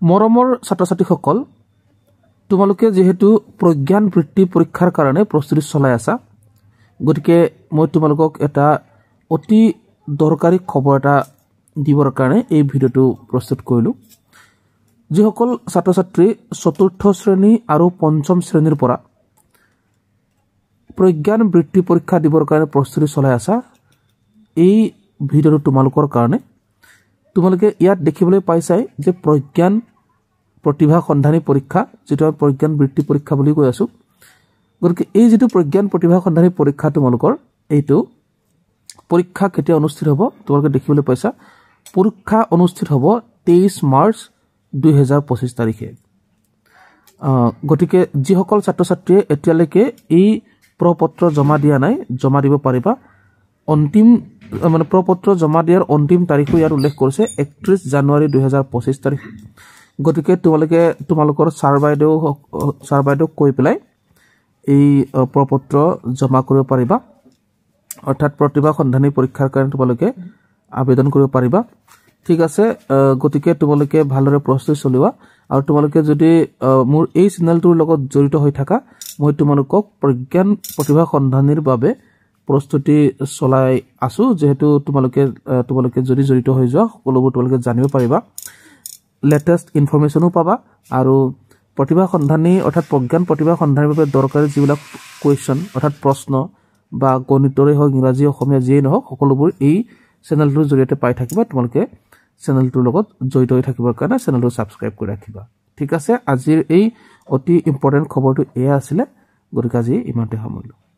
মৰমৰ ছাত্ৰ-ছাত্ৰীসকল তোমালোকে যেহেতু প্ৰজ্ঞান বৃত্তি পৰীক্ষাৰ কাৰণে প্ৰস্তুতি চলাই আছা গতিকে মই তোমালোকক এটা অতি দৰকাৰী খবৰ এটা দিবৰ কাৰণে এই ভিডিওটো প্ৰস্তুত কৰিলো যিসকল ছাত্ৰ-ছাত্ৰী চতুৰ্থ শ্ৰেণী আৰু পঞ্চম শ্ৰেণীৰ পৰা প্ৰজ্ঞান বৃত্তি পৰীক্ষা দিবৰ কাৰণে প্ৰস্তুতি চলাই আছা এই ভিডিওটো তোমালোকৰ কাৰণে তোমালোকে ইয়াত দেখিবলৈ পাইছাই যে প্ৰজ্ঞান প্ৰতিভা সন্ধানী পৰীক্ষা যেটো প্ৰজ্ঞান বৃত্তি পৰীক্ষা বুলি কৈ আছো গতিকে এই যেটো প্ৰজ্ঞান প্ৰতিভা সন্ধানী পৰীক্ষা তোমালোকৰ এইটো পৰীক্ষা কেতিয়া অনুষ্ঠিত হ'ব তোমালোকে দেখিবলৈ পাইছা পৰীক্ষা অনুষ্ঠিত হ'ব 23 মাৰ্চ 2025 তাৰিখে গতিকে যিসকল ছাত্ৰ-ছাত্ৰীয়ে এতিয়ালৈকে এই প্ৰপত্ৰ জমা দিয়া নাই জমা দিব পাৰিবা অন্তিম মানে প্ৰপত্ৰ জমা দিয়াৰ অন্তিম তাৰিখ ইয়াত উল্লেখ কৰিছে 31 জানুৱাৰী 2025 তাৰিখ গতিকে তোমালোকৰ ছাৰ বাইদেউ কৈ পেলাই এই প্ৰপত্ৰ জমা কৰিব পাৰিবা অৰ্থাৎ প্ৰতিভা সন্ধানী পৰীক্ষাৰ কাৰণে তোমালোকে আবেদন কৰিব পাৰিবা ঠিক আছে গতিকে তোমালোকে ভালদৰে প্ৰস্তুতি চলোৱা আৰু তোমালোকে যদি মোৰ এই চেনেলটোৰ লগত জড়িত হৈ থাকা মই তোমালোকক প্ৰজ্ঞান প্ৰতিভা সন্ধানীৰ বাবে প্ৰস্তুতি চলাই আছো যেহেতু তোমালোকে যদি জড়িত হৈ যোৱা সকলোবোৰ তোমালোকে জানিব পাৰিবা লেটেষ্ট ইনফৰমেশনো পাবা আৰু প্ৰতিভা সন্ধানী অৰ্থাৎ প্ৰজ্ঞান প্ৰতিভা সন্ধানীৰ বাবে দৰকাৰী যিবিলাক কোৱেশ্চন অৰ্থাৎ প্ৰশ্ন বা গণিতৰে হওক ইংৰাজী অসমীয়া যিয়ে নহওক সকলোবোৰ এই চেনেলটোৰ জৰিয়তে পাই থাকিবা তোমালোকে চেনেলটোৰ লগত জড়িত হৈ থাকিবৰ কাৰণে চেনেলটো সাবস্ক্ৰাইব কৰি ৰাখিবা ঠিক আছে আজিৰ এই অতি ইম্পৰ্টেন্ট খবৰটো এয়া আছিল গতিকে আজি ইমানতে সামৰিলো